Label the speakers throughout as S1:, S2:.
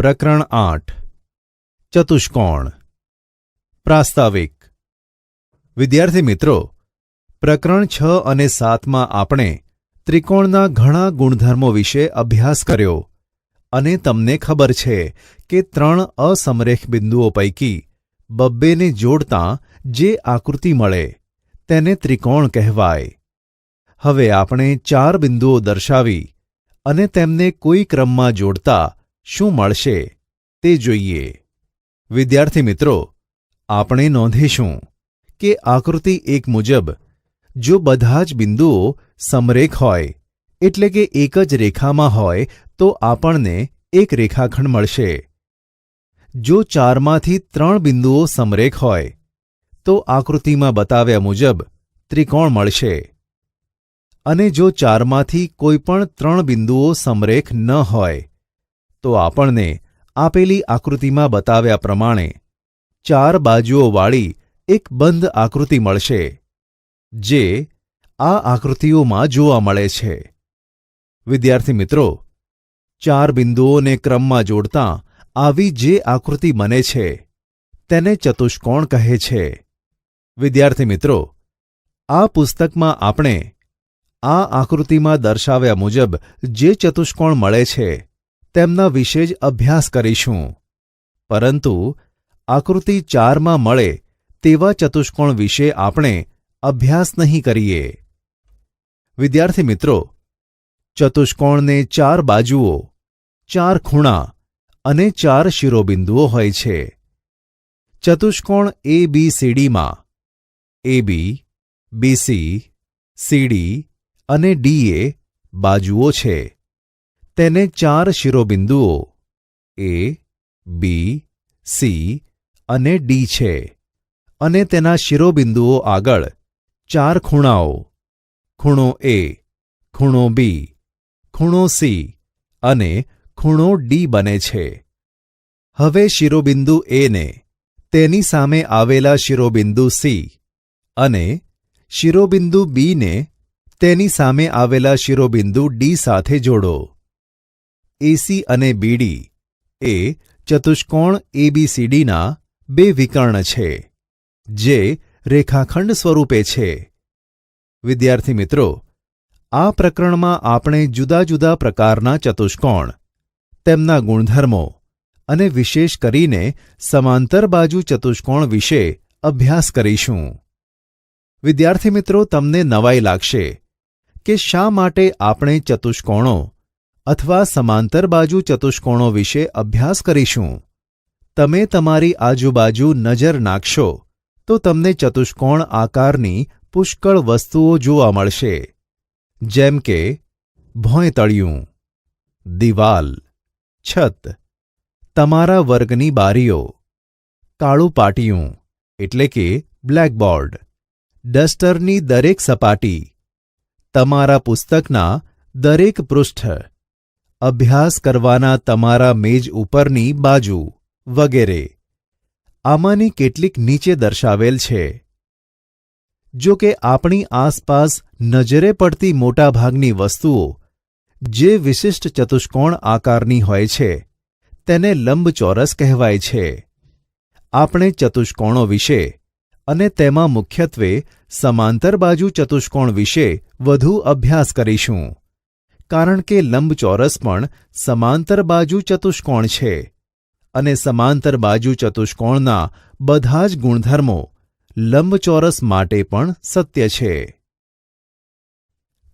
S1: પ્રકરણ 8 ચતુષ્કોણ પ્રાસ્તાવિક વિદ્યાર્થી મિત્રો, પ્રકરણ 6 અને 7માં આપણે ત્રિકોણના ઘણા ગુણધર્મો વિશે અભ્યાસ કર્યો અને તમને ખબર છે કે 3 અસમરેખ બિંદુઓ પૈકી બબ્બેને જોડતાં જે આકૃતિ મળે તેને ત્રિકોણ કહેવાય. હવે આપણે 4 બિંદુઓ દર્શાવી અને તેમને કોઈ ક્રમમાં જોડતા શું મળશે તે જોઈએ. વિદ્યાર્થી મિત્રો, આપણે નોંધીશું કે આકૃતિ 1 મુજબ જો બધા જ બિંદુઓ સમરેખ હોય એટલે કે એક જ રેખામાં હોય તો આપણને એક રેખાખંડ મળશે. જો 4માંથી 3 બિંદુઓ સમરેખ હોય તો આકૃતિમાં બતાવ્યા મુજબ ત્રિકોણ મળશે અને જો 4માંથી કોઈ પણ 3 બિંદુઓ સમરેખ ન હોય તો આપણને આપેલી આકૃતિમાં બતાવ્યા પ્રમાણે 4 બાજુઓવાળી એક બંધ આકૃતિ મળશે, જે આ આકૃતિઓમાં જોવા મળે છે. વિદ્યાર્થી મિત્રો, 4 બિંદુઓને ક્રમમાં જોડતાં આવી જે આકૃતિ બને છે તેને ચતુષ્કોણ કહે છે. વિદ્યાર્થી મિત્રો, આ પુસ્તકમાં આપણે આ આકૃતિમાં દર્શાવ્યા મુજબ જે ચતુષ્કોણ મળે છે તેમના વિશે જ અભ્યાસ કરીશું, પરંતુ આકૃતિ 4માં મળે તેવા ચતુષ્કોણ વિશે આપણે અભ્યાસ નહીં કરીએ. વિદ્યાર્થી મિત્રો, ચતુષ્કોણને 4 બાજુઓ, 4 ખૂણા અને 4 શિરોબિંદુઓ હોય છે. ચતુષ્કોણ ABCDમાં AB, BC, CD અને DA બાજુઓ છે. તેને 4 શિરોબિંદુઓ A, B, C અને D છે અને તેના શિરોબિંદુઓ આગળ 4 ખૂણાઓ, ખૂણો A, ખૂણો B, ખૂણો C અને ખૂણો D બને છે. હવે શિરોબિંદુ A ને તેની સામે આવેલા શિરોબિંદુ C અને શિરોબિંદુ B ને તેની સામે આવેલા શિરોબિંદુ D સાથે જોડો. AC અને BD એ ચતુષ્કોણ ABCDના 2 વિકર્ણ છે, જે રેખાખંડ સ્વરૂપે છે. વિદ્યાર્થી મિત્રો, આ પ્રકરણમાં આપણે જુદા જુદા પ્રકારના ચતુષ્કોણ, તેમના ગુણધર્મો અને વિશેષ કરીને સમાંતર બાજુ ચતુષ્કોણ વિશે અભ્યાસ કરીશું. વિદ્યાર્થી મિત્રો, તમને નવાઈ લાગશે કે શા માટે આપણે ચતુષ્કોણો અથવા સમાંતર બાજુ ચતુષ્કોણો વિશે અભ્યાસ કરીશું. તમે તમારી આજુબાજુ નજર નાખશો તો તમને ચતુષ્કોણ આકારની પુષ્કળ વસ્તુઓ જોવા મળશે, જેમ કે ભોંયતળિયું, દિવાલ, છત, તમારા વર્ગની બારીઓ, કાળું પાટિયું એટલે કે બ્લેકબોર્ડ, ડસ્ટરની દરેક સપાટી, તમારા પુસ્તકના દરેક પૃષ્ઠ, અભ્યાસ કરવાના તમારા મેજ ઉપરની બાજુ વગેરે. આમાંની કેટલીક નીચે દર્શાવેલ છે. જો કે આપણી આસપાસ નજરે પડતી મોટાભાગની વસ્તુઓ જે વિશિષ્ટ ચતુષ્કોણ આકારની હોય છે તેને લંબચોરસ કહેવાય છે. આપણે ચતુષ્કોણો વિશે અને તેમાં મુખ્યત્વે સમાંતર બાજુ ચતુષ્કોણ વિશે વધુ અભ્યાસ કરીશું, કારણ કે લંબચોરસ પણ સમાંતર બાજુ ચતુષ્કોણ છે અને સમાંતર બાજુ ચતુષ્કોણના બધા જ ગુણધર્મો લંબચોરસ માટે પણ સત્ય છે.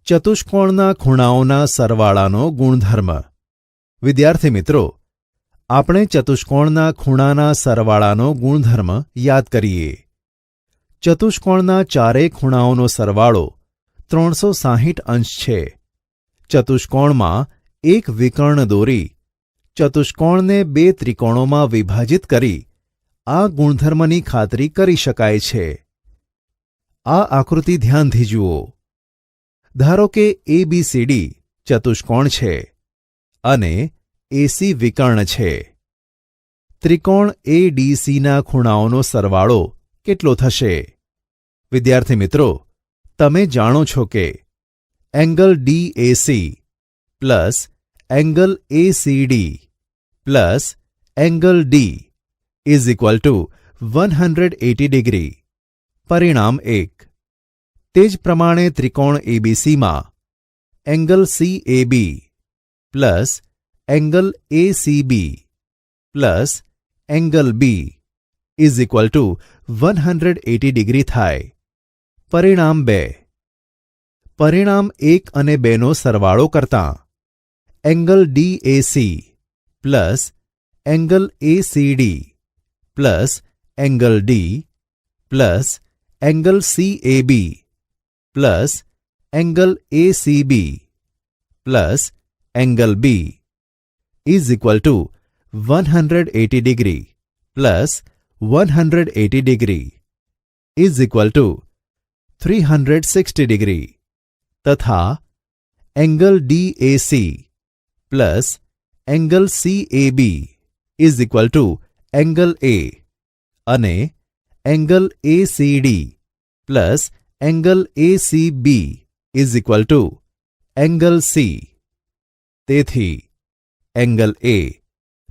S1: ચતુષ્કોણના ખૂણાઓના સરવાળાનો ગુણધર્મ. વિદ્યાર્થી મિત્રો, આપણે ચતુષ્કોણના ખૂણાના સરવાળાનો ગુણધર્મ યાદ કરીએ. ચતુષ્કોણના ચારેય ખૂણાઓનો સરવાળો 360 અંશ છે. ચતુષ્કોણમાં એક વિકર્ણ દોરી ચતુષ્કોણને 2 ત્રિકોણોમાં વિભાજિત કરી આ ગુણધર્મની ખાતરી કરી શકાય છે. આ આકૃતિ ધ્યાનથી જુઓ. ધારો કે ABCD ચતુષ્કોણ છે અને AC વિકર્ણ છે. ત્રિકોણ ADCના ખૂણાઓનો સરવાળો કેટલો થશે? વિદ્યાર્થી મિત્રો, તમે જાણો છો કે angle DAC plus angle ACD plus angle D is equal to 180 degree. પરિણામ 1. તે જ પ્રમાણે ત્રિકોણ એબીસીમાં angle CAB plus angle ACB plus angle B is equal to 180 degree થાય. પરિણામ 2. પરિણામ 1 અને 2નો સરવાળો કરતાં angle DAC plus angle ACD plus angle D plus angle CAB plus angle ACB plus angle B is equal to 180 degree plus 180 degree is equal to 360 degree તથા angle DAC plus angle CAB is equal to angle A અને angle ACD plus angle ACB is equal to angle C. તેથી angle A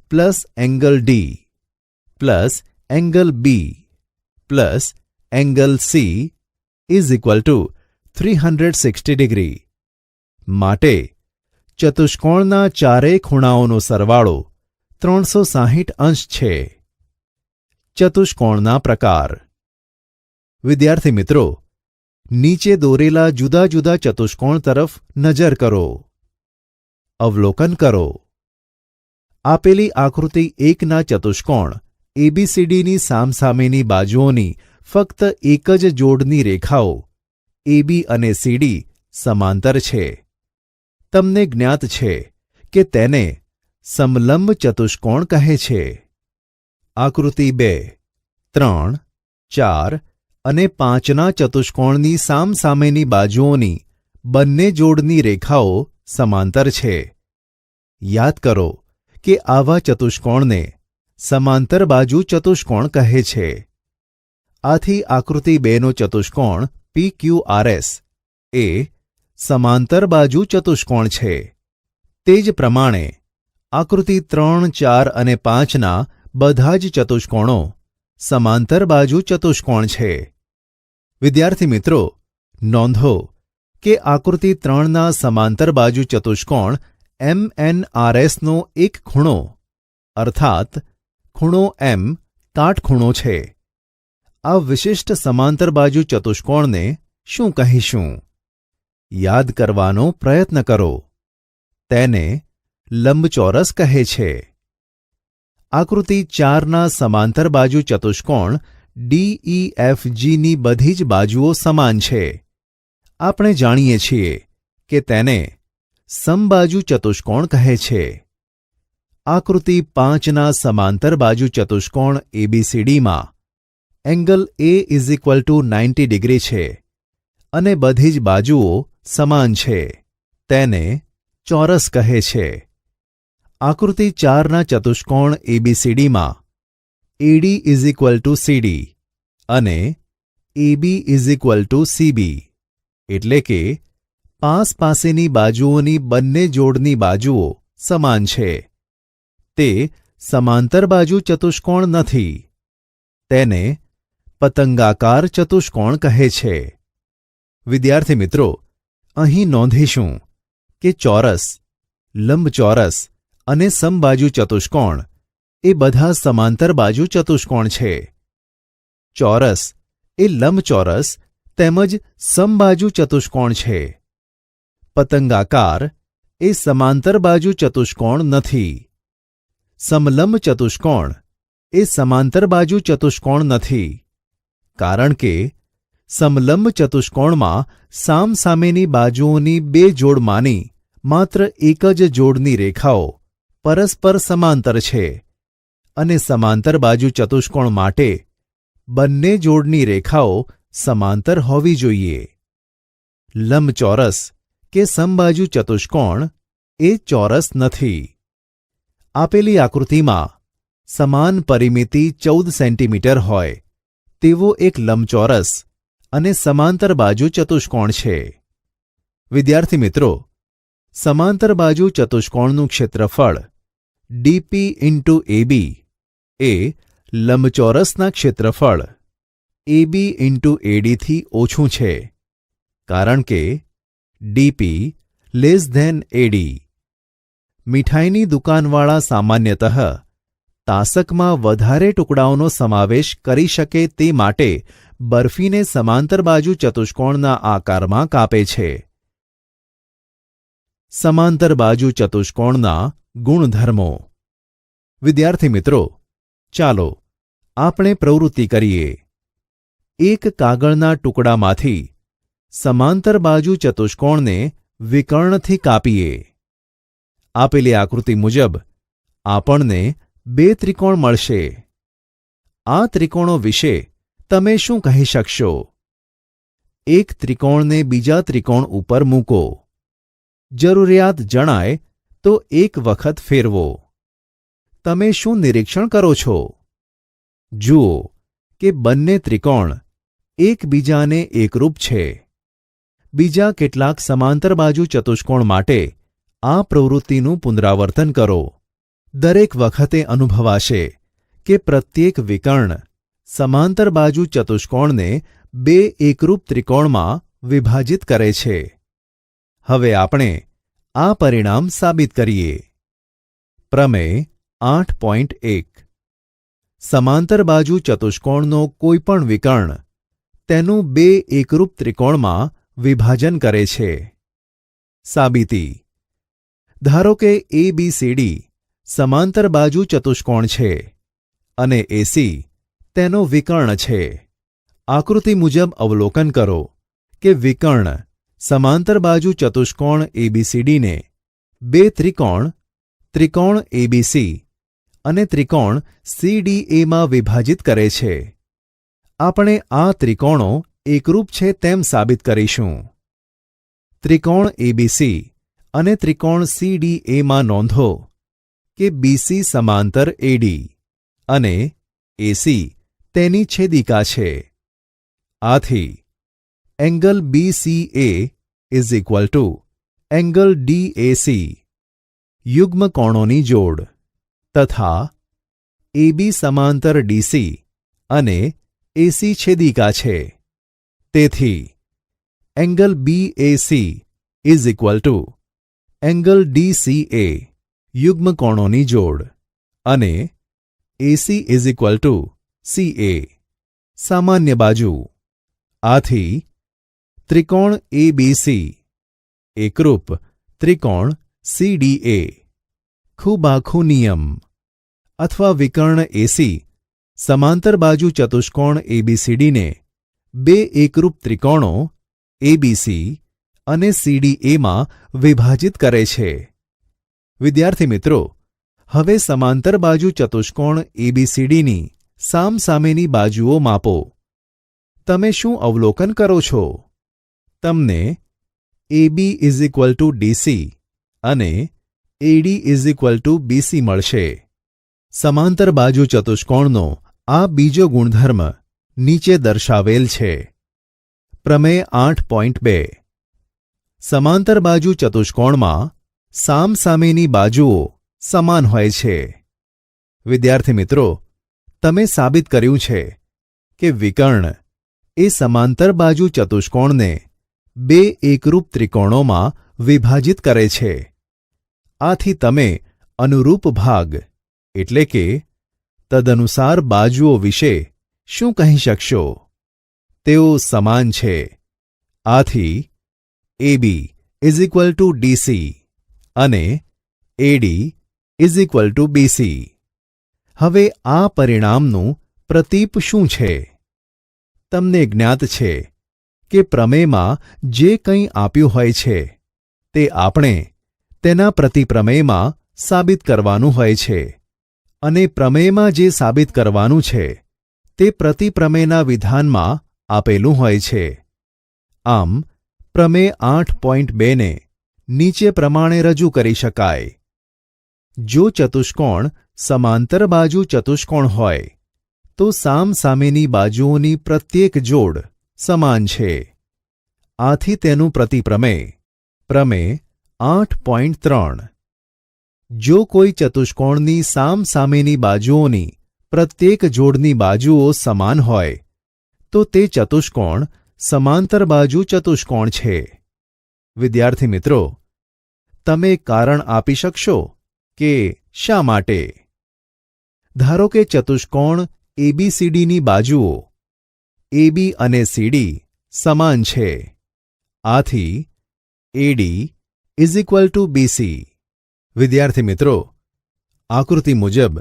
S1: plus angle D plus angle B plus angle C is equal to 360 degree. માટે ચતુષ્કોણના ચારેય ખૂણાઓનો સરવાળો 360 અંશ છે. ચતુષ્કોણના પ્રકાર. વિદ્યાર્થી મિત્રો, નીચે દોરેલા જુદા જુદા ચતુષ્કોણ તરફ નજર કરો. અવલોકન કરો. આપેલી આકૃતિ 1ના ચતુષ્કોણ એબીસીડીની સામસામેની બાજુઓની ફક્ત એક જ જોડની રેખાઓ એબી અને સીડી સમાંતર છે. તમને જ્ઞાત છે કે તેને સમલંબ ચતુષ્કોણ કહે છે. આકૃતિ 2, 3, 4 અને 5ના ચતુષ્કોણની સામસામેની બાજુઓની બંને જોડની રેખાઓ સમાંતર છે. યાદ કરો કે આવા ચતુષ્કોણને સમાંતર બાજુ ચતુષ્કોણ કહે છે. આથી આકૃતિ 2નો ચતુષ્કોણ PQRS એ સમાંતર બાજુ ચતુષ્કોણ છે. તે જ પ્રમાણે આકૃતિ 3, 4 અને 5ના બધા જ ચતુષ્કોણો સમાંતર બાજુ ચતુષ્કોણ છે. વિદ્યાર્થી મિત્રો, નોંધો કે આકૃતિ 3ના સમાંતર બાજુ ચતુષ્કોણ MNRSનો એક ખૂણો અર્થાત ખૂણો M કાટખૂણો છે. આ વિશિષ્ટ સમાંતર બાજુ ચતુષ્કોણને શું કહીશું? યાદ કરવાનો પ્રયત્ન કરો. તેને લંબચોરસ કહે છે. આકૃતિ 4ના સમાંતર બાજુ ચતુષ્કોણ DEFGની બધી જ બાજુઓ સમાન છે. આપણે જાણીએ છીએ કે તેને સમબાજુ ચતુષ્કોણ કહે છે. આકૃતિ 5ના સમાંતર બાજુ ચતુષ્કોણ ABCDમાં angle A is equal to 90 degree છે અને બધી જ બાજુઓ સમાન છે. તેને ચોરસ કહે છે. આકૃતિ 4ના ચતુષ્કોણ ABCDમાં AD is equal two CD અને AB is equal two CB એટલે કે પાસ પાસેની બાજુઓની બંને જોડની બાજુઓ સમાન છે. તે સમાંતર બાજુ ચતુષ્કોણ નથી. તેને પતંગાકાર ચતુષ્કોણ કહે છે. વિદ્યાર્થી મિત્રો, અહીં નોંધીશું કે ચોરસ, લંબચોરસ અને સમબાજુ ચતુષ્કોણ એ બધા સમાંતર બાજુ ચતુષ્કોણ છે. ચોરસ એ લંબચોરસ તેમજ સમબાજુ ચતુષ્કોણ છે. પતંગાકાર એ સમાંતર બાજુ ચતુષ્કોણ નથી. સમલંબ ચતુષ્કોણ એ સમાંતર બાજુ ચતુષ્કોણ નથી. કારણ કે સમલંબ ચતુષ્કોણમાં સામસામેની બાજુઓની બે જોડમાંની માત્ર એક જ જોડની રેખાઓ પરસ્પર સમાંતર છે અને સમાંતર બાજુ ચતુષ્કોણ માટે બંને જોડની રેખાઓ સમાંતર હોવી જોઈએ. લંબચોરસ કે સમબાજુ ચતુષ્કોણ એ ચોરસ નથી. આપેલી આકૃતિમાં સમાન પરિમિતિ 14 સેન્ટીમીટર હોય તેવો એક લંબચોરસ અને સમાંતર બાજુ ચતુષ્કોણ છે. વિદ્યાર્થી મિત્રો, સમાંતર બાજુ ચતુષ્કોણનું ક્ષેત્રફળ ડીપી ઇન્ટુ એબી એ લંબચોરસના ક્ષેત્રફળ એબી ઇન્ટુ એડીથી ઓછું છે, કારણ કે ડીપી લેસ ધેન એડી. મીઠાઈની દુકાનવાળા સામાન્યતઃ તાસકમાં વધારે ટુકડાઓનો સમાવેશ કરી શકે તે માટે બરફીને સમાંતર બાજુ ચતુષ્કોણના આકારમાં કાપે છે. સમાંતર બાજુ ચતુષ્કોણના ગુણધર્મો. વિદ્યાર્થી મિત્રો, ચાલો આપણે પ્રવૃત્તિ કરીએ. એક કાગળના ટુકડામાંથી સમાંતર બાજુ ચતુષ્કોણને વિકર્ણથી કાપીએ. આપેલી આકૃતિ મુજબ આપણને બે ત્રિકોણ મળશે. આ ત્રિકોણો વિશે તમે શું કહી શકશો? એક ત્રિકોણને બીજા ત્રિકોણ ઉપર મૂકો. જરૂરિયાત જણાય તો એક વખત ફેરવો. તમે શું નિરીક્ષણ કરો છો? જુઓ કે બંને ત્રિકોણ એકબીજાને એકરૂપ છે. બીજા કેટલાક સમાંતર બાજુ ચતુષ્કોણ માટે આ પ્રવૃત્તિનું પુનરાવર્તન કરો. દરેક વખતે અનુભવાશે કે પ્રત્યેક વિકર્ણ સમાંતર બાજુ ચતુષ્કોણને બે એકરૂપ ત્રિકોણમાં વિભાજિત કરે છે. હવે આપણે આ પરિણામ સાબિત કરીએ. પ્રમેય 8.1. સમાંતર બાજુ ચતુષ્કોણનો કોઈપણ વિકર્ણ તેનું બે એકરૂપ ત્રિકોણમાં વિભાજન કરે છે. સાબિતી. ધારો કે એબીસીડી સમાંતર બાજુ ચતુષ્કોણ છે અને એસી તેનો વિકર્ણ છે. આકૃતિ મુજબ અવલોકન કરો કે વિકર્ણ સમાંતર બાજુ ચતુષ્કોણ એબીસીડીને બે ત્રિકોણ એબીસી અને ત્રિકોણ સીડીએમાં વિભાજિત કરે છે. આપણે આ ત્રિકોણો એકરૂપ છે તેમ સાબિત કરીશું. ત્રિકોણ એબીસી અને ત્રિકોણ સીડીએમાં નોંધો કે બીસી સમાંતર એડી અને એસી તેની છેદિકા છે. આથી angle BCA is equal to angle DAC યુગ્મ કોણોની જોડ તથા AB સમાંતર DC અને AC છેદિકા છે. તેથી angle BAC is equal to angle DCA યુગ્મ કોણોની જોડ અને AC is equal two CA સામાન્ય બાજુ. આથી ત્રિકોણ ABC એકરૂપ ત્રિકોણ CDA. ખૂબ આખું નિયમ અથવા વિકર્ણ AC સમાંતર બાજુ ચતુષ્કોણ ABCDને બે એકરૂપ ત્રિકોણો ABC અને CDAમાં વિભાજિત કરે છે. વિદ્યાર્થી મિત્રો, હવે સમાંતર બાજુ ચતુષ્કોણ ABCDની સામસામેની બાજુઓ માપો. તમે શું અવલોકન કરો છો? તમને AB is equal two DC અને AD is equal two BC મળશે. સમાંતર બાજુ ચતુષ્કોણનો આ બીજો ગુણધર્મ નીચે દર્શાવેલ છે. પ્રમેય 8.2. સમાંતર બાજુ ચતુષ્કોણમાં સામસામેની બાજુઓ સમાન હોય છે. વિદ્યાર્થી મિત્રો, તમે સાબિત કર્યું છે કે વિકર્ણ એ સમાંતર બાજુ ચતુષ્કોણને બે એકરૂપ ત્રિકોણોમાં વિભાજિત કરે છે. આથી તમે અનુરૂપ ભાગ એટલે કે તદનુસાર બાજુઓ વિશે શું કહી શકશો? તેઓ સમાન છે. આથી AB is equal two DC અને AD is equal two BC. હવે આ પરિણામનું પ્રતીપ શું છે? તમને જ્ઞાત છે કે પ્રમેયમાં જે કંઈ આપ્યું હોય છે તે આપણે તેના પ્રતિપ્રમેયમાં સાબિત કરવાનું હોય છે અને પ્રમેયમાં જે સાબિત કરવાનું છે તે પ્રતિપ્રમેયના વિધાનમાં આપેલું હોય છે. આમ પ્રમેય 8.2 ને નીચે પ્રમાણે રજૂ કરી શકાય. જો ચતુષ્કોણ સમાંતર બાજુ ચતુષ્કોણ હોય તો સામસામેની બાજુઓની પ્રત્યેક જોડ સમાન છે. આથી તેનું પ્રતિપ્રમેય પ્રમેય 8.3 જો કોઈ ચતુષ્કોણની સામસામેની બાજુઓની પ્રત્યેક જોડની બાજુઓ સમાન હોય તો તે ચતુષ્કોણ સમાંતર બાજુ ચતુષ્કોણ છે. વિદ્યાર્થી મિત્રો, તમે કારણ આપી શકશો કે શા માટે? ધારો કે ચતુષ્કોણ એબીસીડીની બાજુઓ AB અને CD સમાન છે. આથી AD = BC. વિદ્યાર્થી મિત્રો, આકૃતિ મુજબ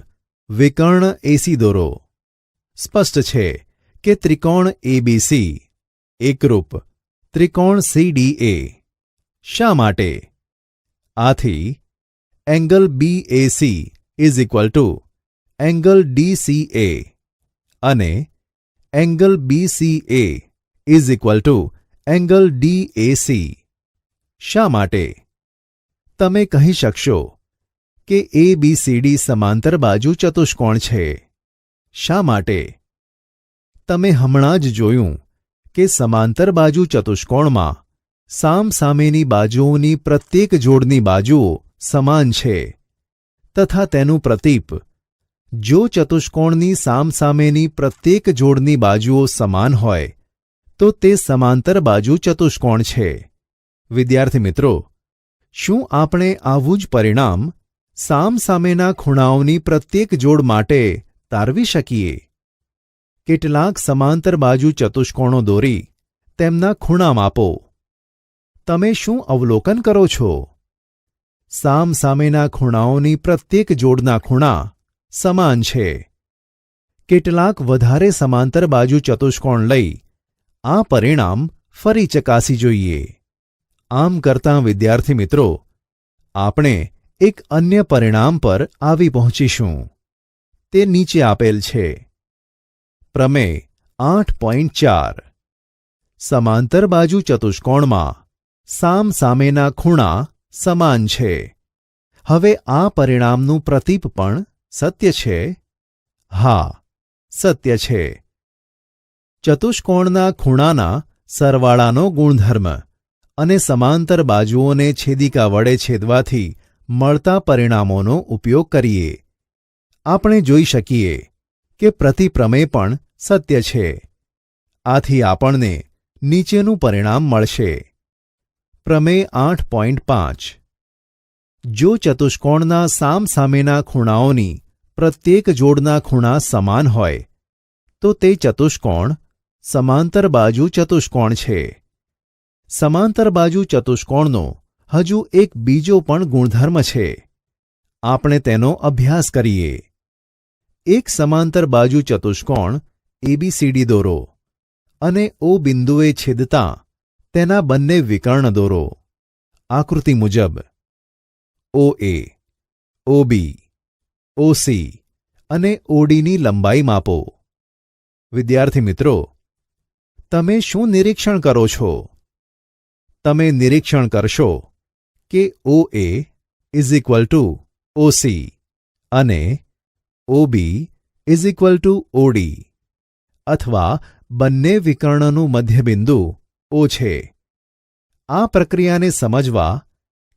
S1: વિકર્ણ AC દોરો. સ્પષ્ટ છે કે ત્રિકોણ ABC એકરૂપ ત્રિકોણ CDA. શા માટે? આથી એંગલ BAC = એંગલ DCA અને એંગલ BCA = એંગલ DAC. શા માટે? તમે કહી શકશો કે ABCD સમાંતર બાજુ ચતુષ્કોણ છે. શા માટે? તમે હમણાં જ જોયું કે સમાંતર બાજુ ચતુષ્કોણમાં સામસામેની બાજુઓની પ્રત્યેક જોડની બાજુઓ સમાન છે તથા તેનું પ્રતીપ જો ચતુષ્કોણની સામસામેની પ્રત્યેક જોડની બાજુઓ સમાન હોય તો તે સમાંતર બાજુ ચતુષ્કોણ છે. વિદ્યાર્થી મિત્રો, શું આપણે આવું જ પરિણામ સામસામેના ખૂણાઓની પ્રત્યેક જોડ માટે તારવી શકીએ? કેટલાક સમાંતર બાજુ ચતુષ્કોણો દોરી તેમના ખૂણા માપો. તમે શું અવલોકન કરો છો? સામસામેના ખૂણાઓની પ્રત્યેક જોડના ખૂણા સમાન છે. કેટલાક વધારે સમાંતર બાજુ ચતુષ્કોણ લઈ આ પરિણામ ફરી ચકાસી જોઈએ. આમ કરતાં વિદ્યાર્થી મિત્રો, આપણે એક અન્ય પરિણામ પર આવી પહોંચીશું. તે નીચે આપેલ છે. પ્રમેય 8.4. સમાંતર બાજુ ચતુષ્કોણમાં સામસામેના ખૂણા સમાન છે. હવે આ પરિણામનું પ્રતીપ પણ સત્ય છે? હા, સત્ય છે. ચતુષ્કોણના ખૂણાના સરવાળાનો ગુણધર્મ અને સમાંતર બાજુઓને છેદિકા વડે છેદવાથી મળતા પરિણામોનો ઉપયોગ કરીએ. આપણે જોઈ શકીએ કે પ્રતિપ્રમેય પણ સત્ય છે. આથી આપણને નીચેનું પરિણામ મળશે. પ્રમેય 8.5. જો ચતુષ્કોણના સામસામેના ખૂણાઓની પ્રત્યેક જોડના ખૂણા સમાન હોય તો તે ચતુષ્કોણ સમાંતર બાજુ ચતુષ્કોણ છે. સમાંતર બાજુ ચતુષ્કોણનો હજુ એક બીજો પણ ગુણધર્મ છે. આપણે તેનો અભ્યાસ કરીએ. એક સમાંતર બાજુ ચતુષ્કોણ ABCD દોરો અને O બિંદુએ છેદતા તેના બંને વિકર્ણ દોરો. આકૃતિ મુજબ OA, OB, OC અને ODની લંબાઈ માપો. વિદ્યાર્થી મિત્રો, તમે શું નિરીક્ષણ કરો છો? તમે નિરીક્ષણ કરશો કે OA = OC અને OB = OD અથવા બંને વિકર્ણનું મધ્યબિંદુ O છે. આ પ્રક્રિયાને સમજવા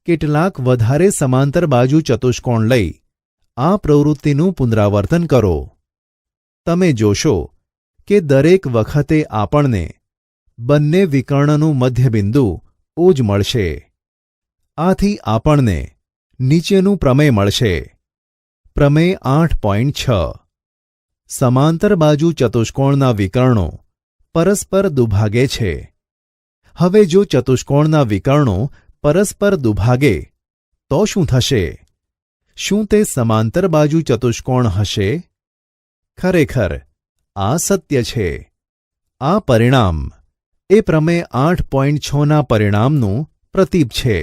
S1: કેટલાક વધારે સમાંતર બાજુ ચતુષ્કોણ લઈ આ પ્રવૃત્તિનું પુનરાવર્તન કરો. તમે જોશો કે દરેક વખતે આપણને બંને વિકર્ણનું મધ્યબિંદુ O જ મળશે. આથી આપણને નીચેનું પ્રમેય મળશે. પ્રમેય 8.6. સમાંતર બાજુ ચતુષ્કોણના વિકર્ણો પરસ્પર દુભાગે છે. હવે જો ચતુષ્કોણના વિકર્ણો પરસ્પર દુભાગે તો શું થશે? શું તે સમાંતર બાજુ ચતુષ્કોણ હશે? ખરેખર આ સત્ય છે. આ પરિણામ એ પ્રમેય 8.6ના પરિણામનું પ્રતીપ છે.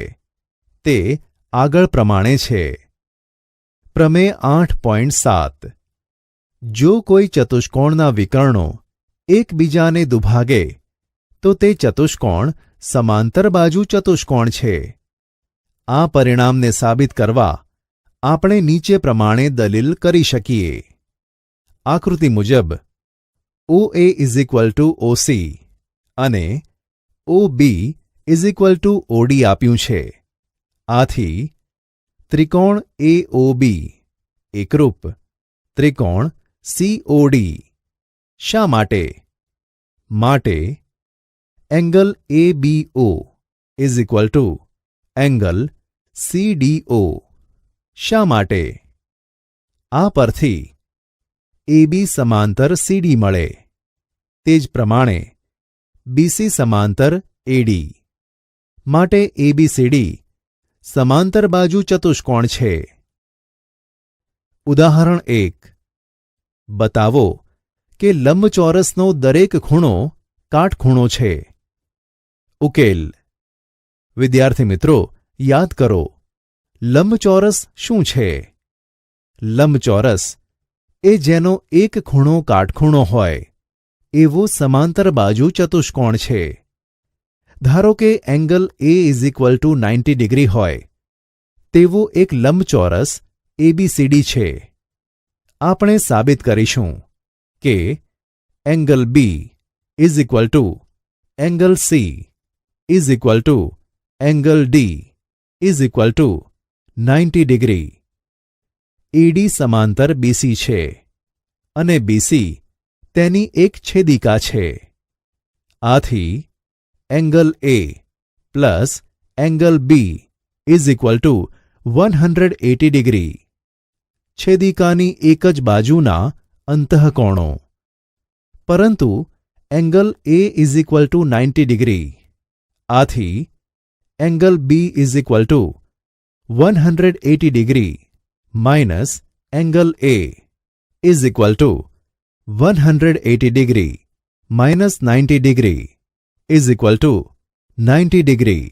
S1: તે આગળ પ્રમાણે છે. પ્રમેય 8.7. જો કોઈ ચતુષ્કોણના વિકર્ણો એકબીજાને દુભાગે તો તે ચતુષ્કોણ સમાંતર બાજુ ચતુષ્કોણ છે. આ પરિણામને સાબિત કરવા આપણે નીચે પ્રમાણે દલીલ કરી શકીએ. આકૃતિ મુજબ OA = OC અને OB = OD આપ્યું છે. આથી ત્રિકોણ એઓબી એકરૂપ ત્રિકોણ સીઓડી. શા માટે? માટે angle ABO is equal to angle CDO. શા માટે? આ પરથી એબી સમાંતર સીડી મળે. તે જ પ્રમાણે બીસી સમાંતર એડી. માટે એબીસીડી સમાંતર બાજુ ચતુષ્કોણ છે. ઉદાહરણ 1. બતાવો કે લંબચોરસનો દરેક ખૂણો કાટખૂણો છે. ઉકેલ. વિદ્યાર્થી મિત્રો, યાદ કરો, લંબચોરસ શું છે? લંબચોરસ એ જેનો એક ખૂણો કાટખૂણો હોય એવો સમાંતર બાજુ ચતુષ્કોણ છે. ધારો કે angle A is equal to 90 degree હોય તેવો એક લંબચોરસ એબીસીડી છે. આપણે સાબિત કરીશું કે angle B is equal to angle C is equal to angle D is equal to 90 degree. AD સમાંતર બીસી છે અને બીસી તેની એક છેદિકા છે. આથી angle A plus angle B is equal to 180 degree. છેદિકાની એક જ બાજુના અંતઃકોણો. પરંતુ angle A is equal to 90 degree. આથી angle B is equal to 180 degree minus angle A is equal to 180 degree minus 90 degree is equal to 90 degree.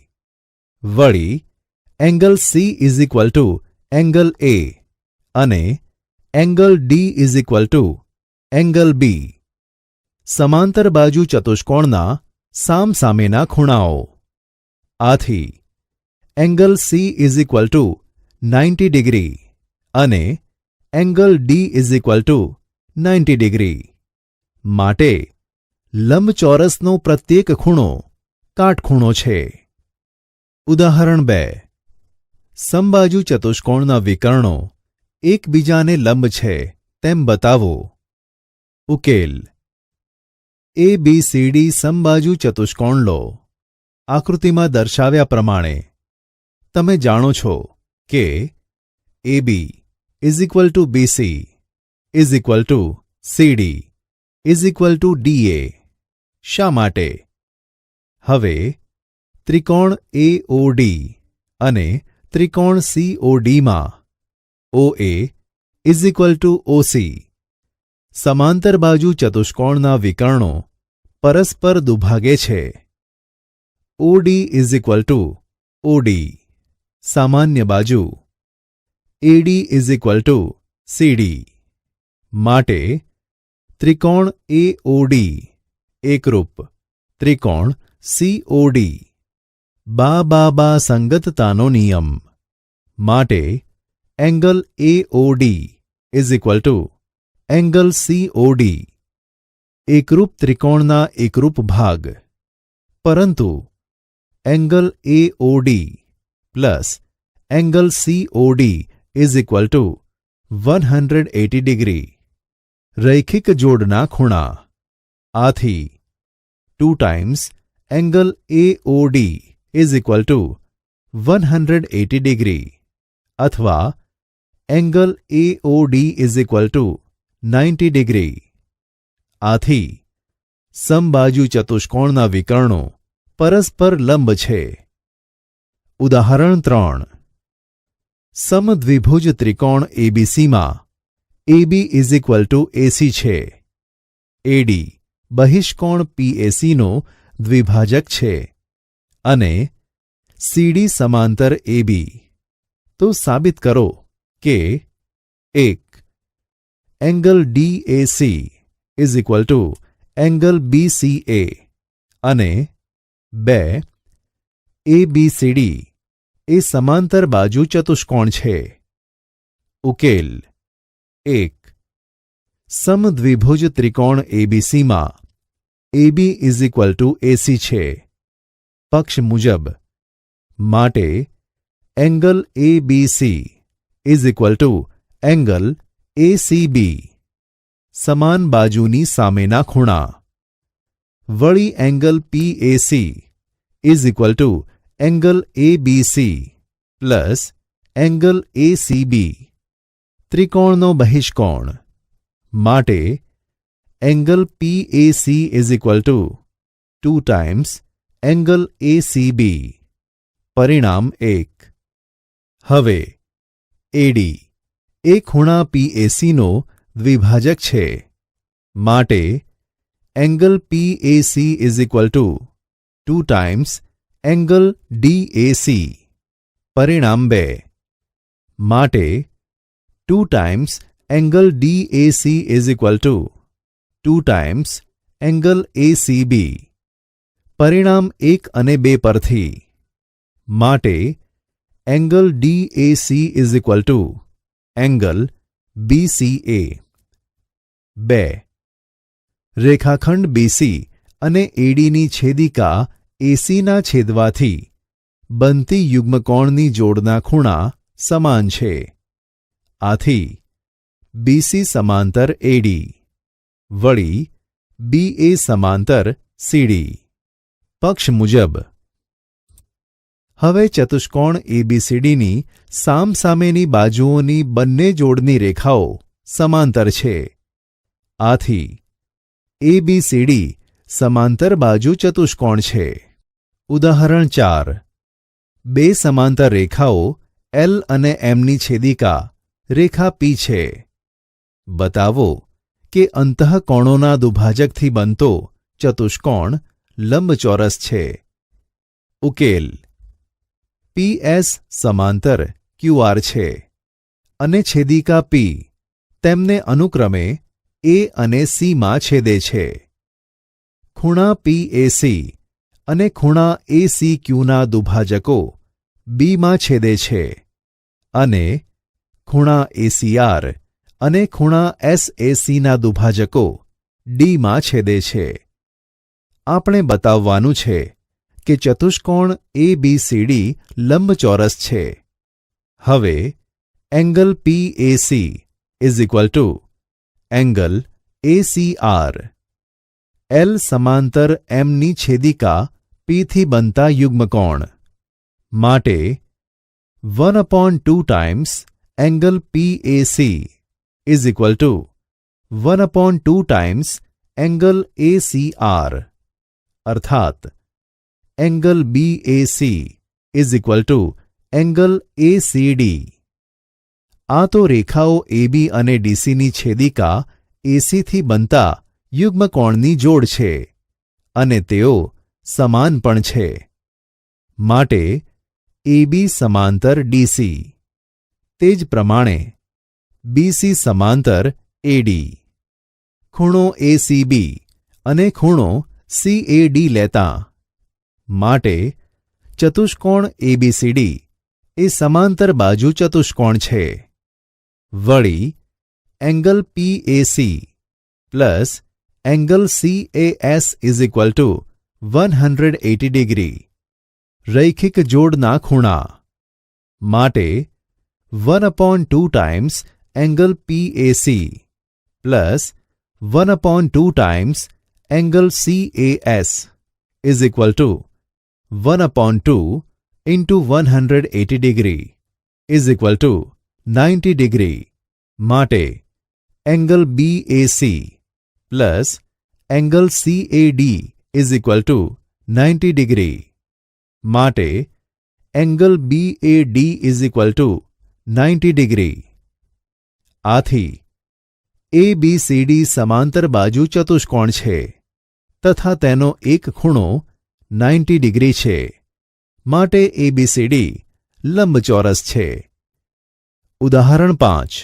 S1: વળી angle C is equal to angle A અને angle D is equal to angle B. સમાંતર બાજુ ચતુષ્કોણના સામસામેના ખૂણાઓ. આથી angle C is equal to 90 degree અને angle D is equal to 90 degree. માટે લંબચોરસનો પ્રત્યેક ખૂણો કાટખૂણો છે. ઉદાહરણ 2. સમબાજુ ચતુષ્કોણના વિકર્ણો એકબીજાને લંબ છે તેમ બતાવો. ઉકેલ. એબીસીડી સમબાજુ ચતુષ્કોણ લો. આકૃતિમાં દર્શાવ્યા પ્રમાણે તમે જાણો છો કે AB is equal to BC is equal to CD is equal to DA. શા માટે? હવે ત્રિકોણ એઓડી અને ત્રિકોણ સીઓડીમાં ઓએ ઇઝ ઇક્વલ ટુ ઓસી સમાંતર બાજુ ચતુષ્કોણના વિકર્ણો પરસ્પર દુભાગે છે. Audi is equal two Audi સામાન્ય બાજુ. એડી ઇઝ ઇક્વલ ટુ સીડી. માટે ત્રિકોણ એઓડી એકરૂપ ત્રિકોણ સીઓડી. બા સંગતતાનો નિયમ. માટે angle AOD is equal to angle COD. એકરૂપ ત્રિકોણના એકરૂપ ભાગ. પરંતુ angle AOD plus angle COD is equal to 180 degree. રૈખિક જોડના ખૂણા. આથી 2 times angle AOD is equal to 180 degree અથવા angle AOD is equal to 90 degree. આથી સમબાજુ ચતુષ્કોણના વિકર્ણો પરસ્પર લંબ છે. ઉદાહરણ 3. સમદ્વિભુજ ત્રિકોણ એબીસીમાં એબી ઇઝ ઇક્વલ ટુ એસી છે. એડી બહિષ્કોણ પીએસીનો દ્વિભાજક છે અને સીડી સમાંતર એબી. તો સાબિત કરો કે 1. Angle DAC is equal to angle BCA અને 2. એબીસીડી એ સમાંતર બાજુ ચતુષ્કોણ છે. ઉકેલ. 1. સમદ્વિભુજ ત્રિકોણ એબીસીમાં એબી ઇઝ ઇક્વલ ટુ એસી છે. પક્ષ મુજબ. માટે angle ABC is equal to angle ACB. સમાન બાજુની સામેના ખૂણા. વળી angle PAC is equal to angle ABC plus angle ACB. ત્રિકોણનો બહિષ્કોણ. માટે angle PAC is equal two 2 times angle ACB. પરિણામ 1. હવે AD એ ખૂણા PAC નો દ્વિભાજક છે. માટે angle PAC is equal two 2 times angle DAC. પરિણામ 2. માટે 2 times angle DAC is equal two 2 times angle ACB. પરિણામ 1 અને 2 પરથી. માટે angle DAC is equal to angle BCA. 2. રેખાખંડ BC અને ADની છેદિકા AC ના છેદવાથી બનતી યુગ્મકોણની જોડના ખૂણા સમાન છે. આથી BC સમાંતર AD વળી BA સમાંતર CD. પક્ષ મુજબ. હવે ચતુષ્કોણ ABCDની સામસામેની બાજુઓની બંને જોડની રેખાઓ સમાંતર છે. આથી ABCD સમાંતર બાજુ ચતુષ્કોણ છે. ઉદાહરણ 4. બે સમાંતર રેખાઓ L અને Mની છેદિકા રેખા P છે. બતાવો કે અંતઃકોણોના દુભાજકથી બનતો ચતુષ્કોણ લંબચોરસ છે. ઉકેલ. PS સમાંતર QR છે અને છેદિકા P તેમને અનુક્રમે A અને C માં છેદે છે. ખૂણા PAC અને ખૂણા ACQ ના દુભાજકો B માં છેદે છે અને ખૂણા ACR અને ખૂણા SAC ના દુભાજકો D માં છેદે છે. આપણે બતાવવાનું છે કે ચતુષ્કોણ ABCD લંબચોરસ છે. હવે angle PAC is equal to angle ACR. L સમાંતર Mની છેદિકા P થી બનતા યુગ્મકોણ. માટે 1/2 times angle PAC is equal to 1/2 times angle ACR. અર્થાત angle BAC is equal to angle ACD. આ તો રેખાઓ AB અને DCની છેદિકા AC થી બનતા યુગ્મકોણની જોડ છે અને તેઓ સમાન પણ છે. માટે AB સમાંતર DC. તે જ પ્રમાણે BC સમાંતર AD. ખૂણો ACB અને ખૂણો CAD લેતા. માટે ચતુષ્કોણ ABCD એ સમાંતર બાજુ ચતુષ્કોણ છે. વળી angle PAC plus angle CAS is equal to 180 degree. રૈખિક જોડના ખૂણા. માટે 1/2 times angle PAC plus 1/2 times angle CAS is equal to 1/2 into 180 degree is equal to 90 degree. માટે angle BAC plus angle CAD is equal to 90 degree. માટે angle BAD is equal to 90 degree. આથી ABCD સમાંતર બાજુ ચતુષ્કોણ છે તથા તેનો એક ખૂણો 90 ડિગ્રી છે. માટે ABCD લંબચોરસ છે. ઉદાહરણ 5.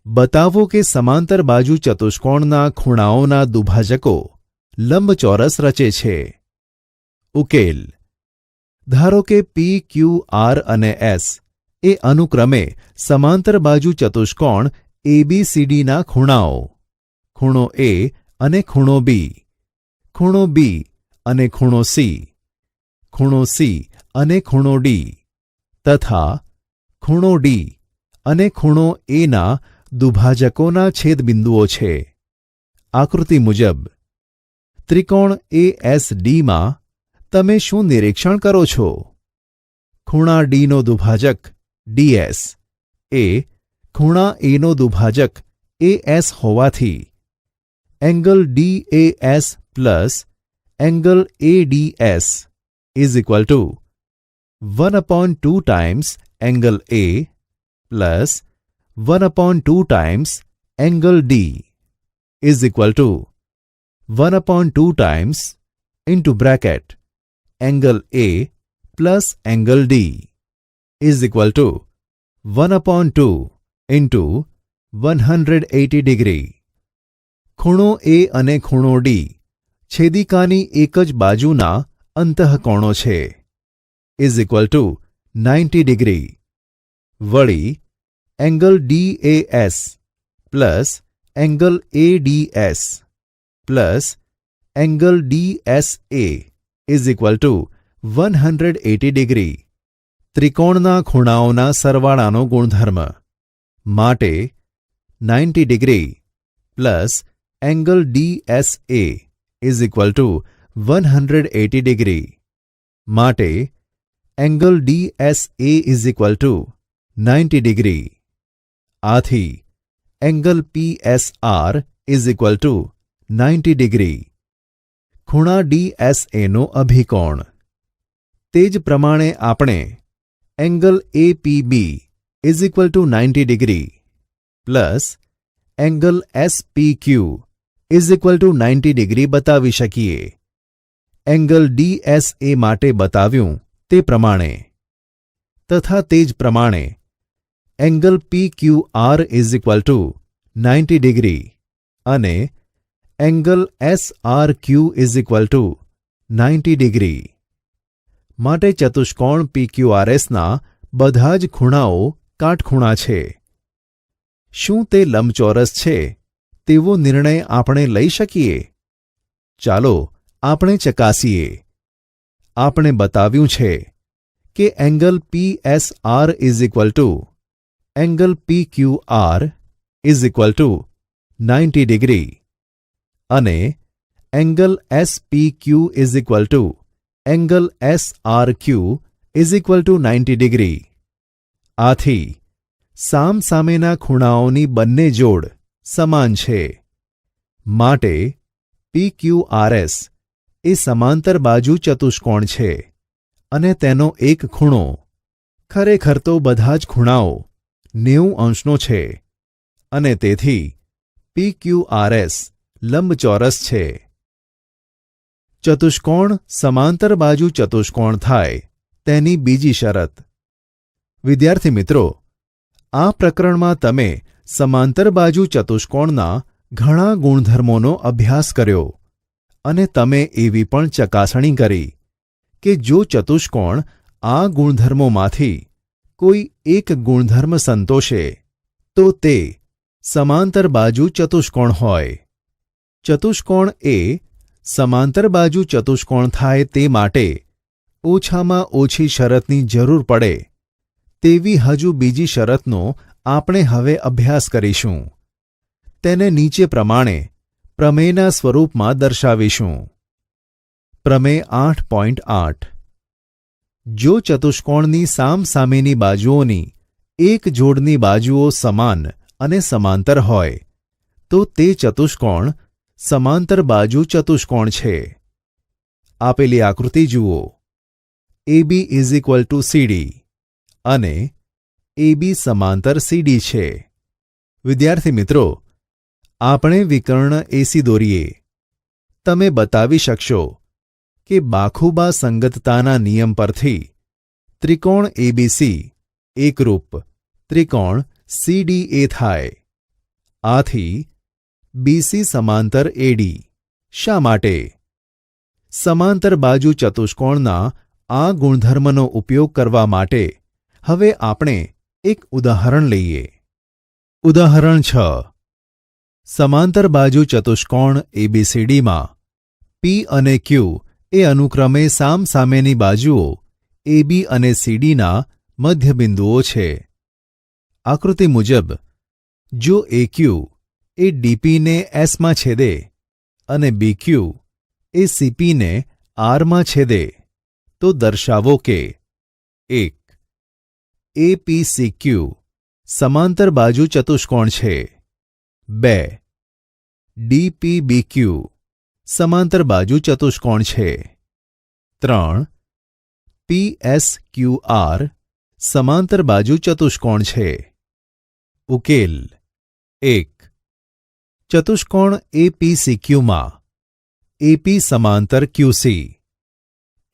S1: બતાવો કે સમાંતર બાજુ ચતુષ્કોણના ખૂણાઓના દુભાજકો લંબચોરસ રચે છે. ઉકેલ. ધારો કે P, Q, R અને S એ અનુક્રમે સમાંતર બાજુ ચતુષ્કોણ ABCDના ખૂણાઓ. ખૂણો A અને ખૂણો B. ખૂણો B અને ખૂણો C. ખૂણો C અને ખૂણો D. તથા ખૂણો ડી અને ખૂણો એના દુભાજકોના છેદબિંદુઓ છે. આકૃતિ મુજબ ત્રિકોણ ASDમાં તમે શું નિરીક્ષણ કરો છો? ખૂણા ડીનો દુભાજક DS એ ખૂણા એનો દુભાજક AS હોવાથી angle DAS plus angle ADS is equal to 1/2 times angle A plus 1/2 times angle D is equal to 1/2 times into bracket angle A plus angle D is equal to 1/2 into 180 degree. ખૂણો A અને ખૂણો D છેદિકાની એક જ બાજુના અંતઃકોણો છે. Is equal to 90 degree. વળી angle DAS plus angle ADS plus angle DSA is equal to 180 degree. ત્રિકોણના ખૂણાઓના સરવાળાનો ગુણધર્મ માટે 90 degree plus angle DSA is equal to 180 degree માટે angle DSA is equal to 90 degree. આથી angle PSR is equal to 90 degree. ખૂણા DSAનો અભિકોણ. તે જ પ્રમાણે આપણે angle APB is equal to 90 degree plus angle SPQ is equal to 90 degree બતાવી શકીએ. એંગલ DSA માટે બતાવ્યું તે પ્રમાણે તથા તે જ પ્રમાણે angle PQR is equal to 90 degree અને angle SRQ is equal to 90 degree. માટે ચતુષ્કોણ PQRSના બધા જ ખૂણાઓ કાટખૂણા છે. શું તે લંબચોરસ છે તેવો નિર્ણય આપણે લઈ શકીએ? ચાલો આપણે ચકાસીએ. આપણે બતાવ્યું છે કે angle PSR is equal to angle PQR is equal to 90 degree અને angle SPQ is equal to angle SRQ is equal to 90 degree. આથી સામસામેના ખૂણાઓની બંને જોડ સમાન છે. માટે PQRS એ સમાંતર બાજુ ચતુષ્કોણ છે અને તેનો એક ખૂણો ખરેખર તો બધા જ ખૂણાઓ 90 અંશનો છે અને તેથી PQRS લંબચોરસ છે. ચતુષ્કોણ સમાંતર બાજુ ચતુષ્કોણ થાય તેની બીજી શરત. વિદ્યાર્થી મિત્રો, આ પ્રકરણમાં તમે સમાંતર બાજુ ચતુષ્કોણના ઘણા ગુણધર્મોનો અભ્યાસ કર્યો અને તમે એવી પણ ચકાસણી કરી કે જો ચતુષ્કોણ આ ગુણધર્મોમાંથી કોઈ એક ગુણધર્મ સંતોષે તો તે સમાંતર બાજુ ચતુષ્કોણ હોય. ચતુષ્કોણ એ સમાંતર બાજુ ચતુષ્કોણ થાય તે માટે ઓછામાં ઓછી શરતની જરૂર પડે તેવી હજુ બીજી શરતનો આપણે હવે અભ્યાસ કરીશું. તેને નીચે પ્રમાણે પ્રમેયના સ્વરૂપમાં દર્શાવીશું. પ્રમેય 8.8 જો ચતુષ્કોણની સામસામેની બાજુઓની એક જોડની બાજુઓ સમાન અને સમાંતર હોય તો તે ચતુષ્કોણ સમાંતર બાજુ ચતુષ્કોણ છે. આપેલી આકૃતિ જુઓ. AB is equal two CD અને AB સમાંતર CD છે. વિદ્યાર્થી મિત્રો, આપણે વિકર્ણ AC દોરીએ. તમે બતાવી શકશો કે બાખુબા સંગતતાના નિયમ પરથી ત્રિકોણ ABC એકરૂપ ત્રિકોણ CDA થાય. આથી BC સમાંતર AD. શા માટે? સમાંતર બાજુ ચતુષ્કોણના આ ગુણધર્મનો ઉપયોગ કરવા માટે હવે આપણે એક ઉદાહરણ લઈએ. ઉદાહરણ 6. સમાંતર બાજુ ચતુષ્કોણ ABCDમાં P અને Q એ અનુક્રમે સામસામેની બાજુઓ AB અને CDના મધ્યબિંદુઓ છે. આકૃતિ મુજબ જો એક્યુ એ ડીપીને એસમાં છેદે અને બીક્યુ એ સીપીને આરમાં છેદે તો દર્શાવો કે 1. એપીસીક્યુ સમાંતર બાજુ ચતુષ્કોણ છે. 2. ડીપીબીક્યુ સમાંતર બાજુ ચતુષ્કોણ છે. 3. પીએસક્યુઆર સમાંતર બાજુ ચતુષ્કોણ છે. ઉકેલ 1. ચતુષ્કોણ એપીસીક્યુમાં એપી સમાંતર ક્યુસી,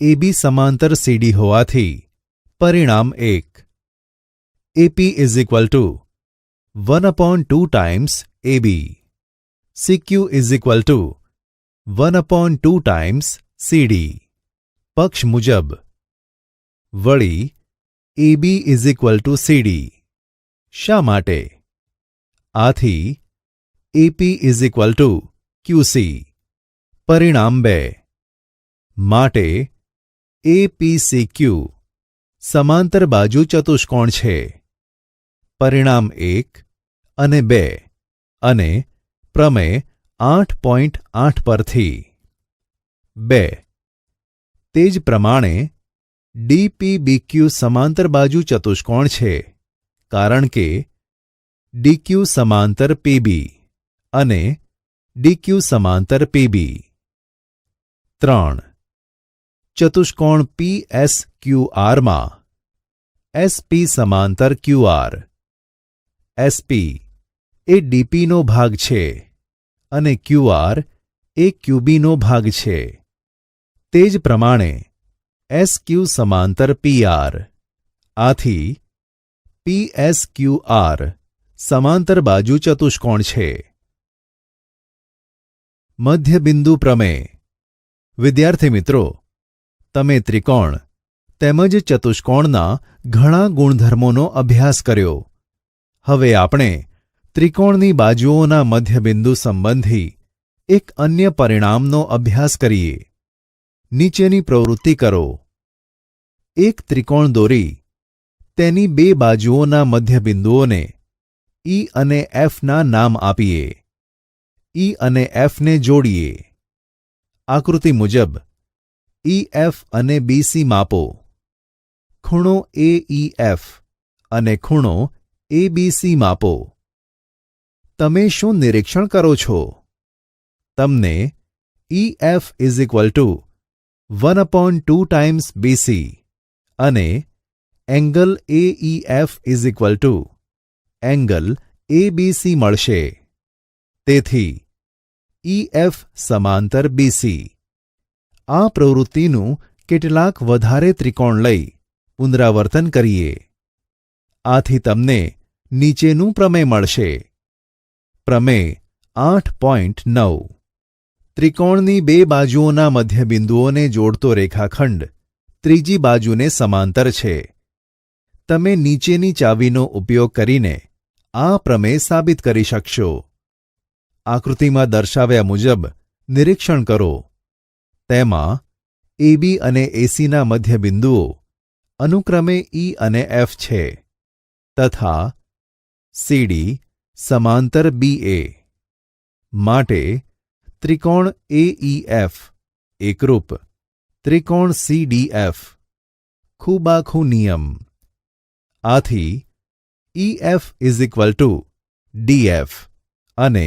S1: એબી સમાંતર સીડી હોવાથી પરિણામ 1. AP is equal to 1/2 times AB. CQ is equal to 1/2 times CD. પક્ષ મુજબ વળી AB is equal to CD. શા માટે? આથી AP is equal to QC. પરિણામ 2. માટે APCQ સમાંતર બાજુ ચતુષ્કોણ છે. પરિણામ 1 અને 2 અને પ્રમેય 8.8 પરથી 2. તે જ પ્રમાણે ડીપીબીક્યુ સમાંતર બાજુ ચતુષ્કોણ છે કારણ કે ડીક્યુ સમાંતર પીબી અને ડીક્યુ સમાંતર પીબી. 3. ચતુષ્કોણ પીએસક્યુઆરમાં એસપી સમાંતર ક્યુઆર, એસપી એ ડીપીનો ભાગ છે અને ક્યુઆર એ ક્યુબીનો ભાગ છે. તે જ પ્રમાણે એસક્યુ સમાંતર પીઆર. આથી પીએસક્યુઆર સમાંતર બાજુ ચતુષ્કોણ છે. મધ્યબિંદુ પ્રમેય. વિદ્યાર્થી મિત્રો, તમે ત્રિકોણ તેમજ ચતુષ્કોણના ઘણા ગુણધર્મોનો અભ્યાસ કર્યો. હવે આપણે ત્રિકોણની બાજુઓના મધ્યબિંદુ સંબંધી એક અન્ય પરિણામનો અભ્યાસ કરીએ. નીચેની પ્રવૃત્તિ કરો. એક ત્રિકોણ દોરી તેની બે બાજુઓના મધ્યબિંદુઓને E અને Fના નામ આપીએ. E અને Fને જોડીએ. આકૃતિ મુજબ EF અને BC માપો. ખૂણો AEF અને ખૂણો ABC માપો. તમે શું નિરીક્ષણ કરો છો? તમને EF is equal to 1/2 times BC અને angle AEF is equal to angle ABC મળશે. તેથી EF સમાંતર BC. આ પ્રવૃત્તિનું કેટલાક વધારે ત્રિકોણ લઈ પુનરાવર્તન કરીએ. આથી તમને નીચેનું પ્રમેય મળશે. પ્રમેય 8.9. ત્રિકોણની બે બાજુઓના મધ્યબિંદુઓને જોડતો રેખાખંડ ત્રીજી બાજુને સમાંતર છે. તમે નીચેની ચાવીનો ઉપયોગ કરીને આ પ્રમેય સાબિત કરી શકશો. આકૃતિમાં દર્શાવ્યા મુજબ નિરીક્ષણ કરો. તેમાં AB અને ACના મધ્યબિંદુઓ અનુક્રમે E અને F છે તથા CD સમાંતર BA. માટે ત્રિકોણ AEF એકરૂપ ત્રિકોણ CDF. ખૂબાખૂ નિયમ. આથી EF is equal to DF અને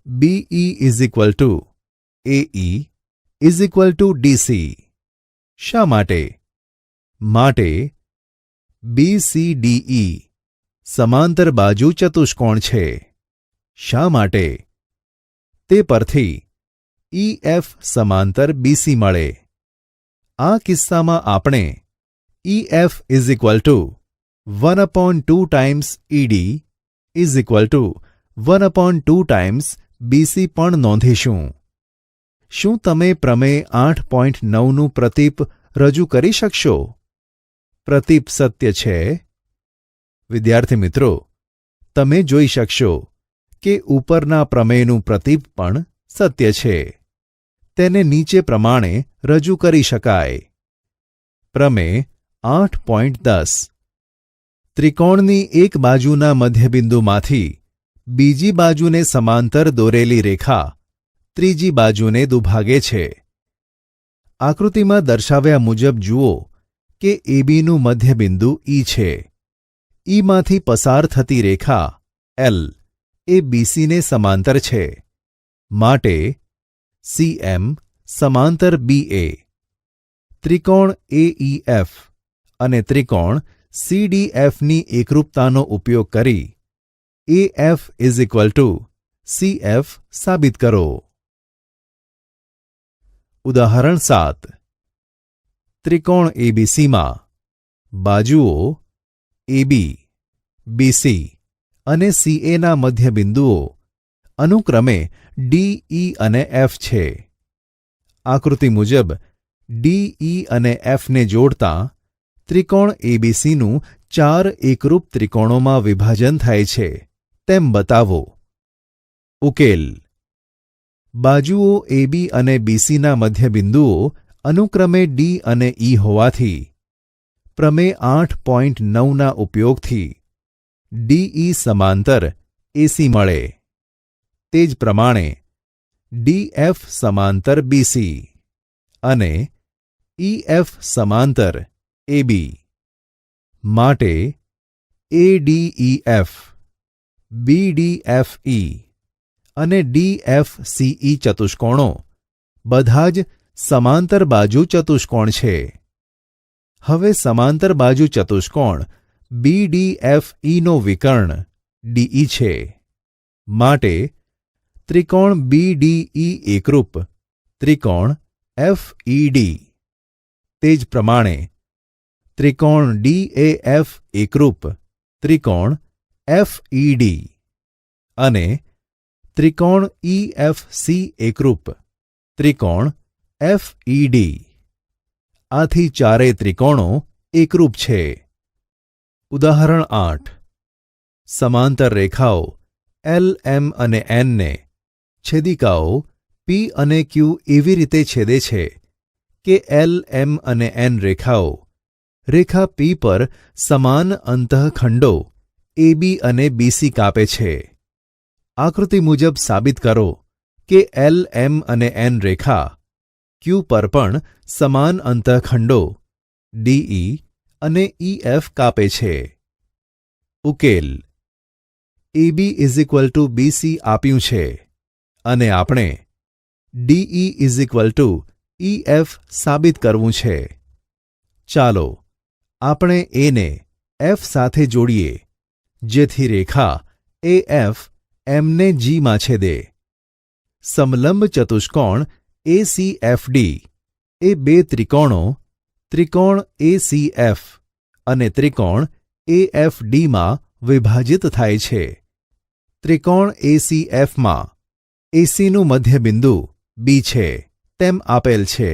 S1: BE is equal to AE is equal to DC. શા માટે? માટે BCDE સમાંતર બાજુ ચતુષ્કોણ છે. શા માટે? તે પરથી EF સમાંતર BC મળે. આ કિસ્સામાં આપણે EF is equal to 1/2 times ED is equal to 1/2 times BC પણ નોંધીશું. શું તમે પ્રમેય 8.9નું પ્રતીપ રજૂ કરી શકશો? પ્રતીપ સત્ય છે? વિદ્યાર્થી મિત્રો, તમે જોઈ શકશો કે ઉપરના પ્રમેયનું પ્રતીપ પણ સત્ય છે. તેને નીચે પ્રમાણે રજૂ કરી શકાય. પ્રમેય 8.10 ત્રિકોણની એક બાજુના મધ્યબિંદુમાંથી બીજી બાજુને સમાંતર દોરેલી રેખા ત્રીજી બાજુને દુભાગે છે. આકૃતિમાં દર્શાવ્યા મુજબ જુઓ કે એબીનું મધ્યબિંદુ ઈ છે. ઈમાંથી પસાર થતી રેખા એલ એ બીસીને સમાંતર છે. માટે સીએમ સમાંતર બીએ. ત્રિકોણ એઈએફ અને ત્રિકોણ સીડીએફની એકરૂપતાનો ઉપયોગ કરી AF = CF સાબિત કરો. ઉદાહરણ 7. ત્રિકોણ એબીસીમાં બાજુઓ AB, BC અને CA ના મધ્યબિંદુઓ અનુક્રમે D, E અને F છે. આકૃતિ મુજબ D, E અને F ને જોડતાં ત્રિકોણ એબીસીનું 4 એકરૂપ ત્રિકોણોમાં વિભાજન થાય છે તેમ બતાવો. ઉકેલ. બાજુઓ AB અને BCના મધ્યબિંદુઓ અનુક્રમે D અને E હોવાથી પ્રમેય 8.9ના ઉપયોગથી DE સમાંતર AC મળે. તે જ પ્રમાણે DF સમાંતર BC અને EF સમાંતર AB. માટે ADEF, BDFE અને DFCE ચતુષ્કોણો બધા જ સમાંતર બાજુ ચતુષ્કોણ છે. હવે સમાંતર બાજુ ચતુષ્કોણ BDFEનો વિકર્ણ DE છે. માટે ત્રિકોણ BDE એકરૂપ ત્રિકોણ FED. તે જ પ્રમાણે ત્રિકોણ DAF એકરૂપ ત્રિકોણ FED અને ત્રિકોણ EFC એકરૂપ ત્રિકોણ FED. આથી ચારેય ત્રિકોણો એકરૂપ છે. ઉદાહરણ 8. સમાંતર રેખાઓ LM અને N ને છેદિકાઓ P અને Q એવી રીતે છેદે છે કે LM અને N રેખાઓ રેખા P પર સમાન અંતઃખંડો AB અને BC કાપે છે. આકૃતિ મુજબ સાબિત કરો કે LM અને N રેખા Q પર પણ સમાન અંતઃખંડો DE અને EF કાપે છે. ઉકેલ. AB = BC આપ્યું છે અને આપણે DE = EF સાબિત કરવું છે. ચાલો આપણે A ને F સાથે જોડીએ જેથી રેખા AF M ને G માં છેદે. સમલંબ ચતુષ્કોણ ACFD એ બે ત્રિકોણો ત્રિકોણ ACF અને ત્રિકોણ AFDમાં વિભાજિત થાય છે. ત્રિકોણ ACFમાં ACનું મધ્યબિંદુ B છે તેમ આપેલ છે.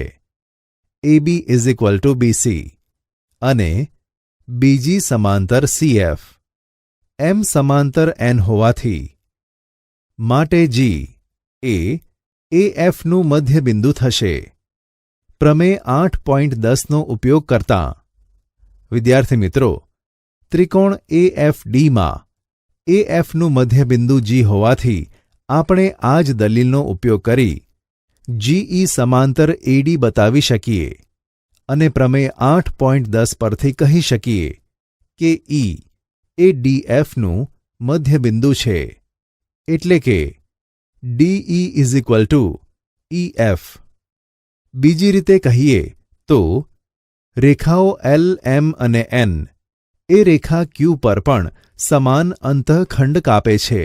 S1: AB = BC અને બીજી સમાંતર CF. M સમાંતર N હોવાથી માટે G એ AFનું મધ્યબિંદુ થશે. પ્રમેય 8.10નો ઉપયોગ કરતાં વિદ્યાર્થી મિત્રો ત્રિકોણ AFDમાં AFનું મધ્યબિંદુ G હોવાથી આપણે આ જ દલીલનો ઉપયોગ કરી GE સમાંતર AD બતાવી શકીએ અને પ્રમેય 8.10 પરથી કહી શકીએ કે E એ DFનું મધ્યબિંદુ છે. એટલે કે DE = EF. બીજી રીતે કહીએ તો રેખાઓ LM અને N એ રેખા Q પર પણ સમાન અંતઃખંડ કાપે છે.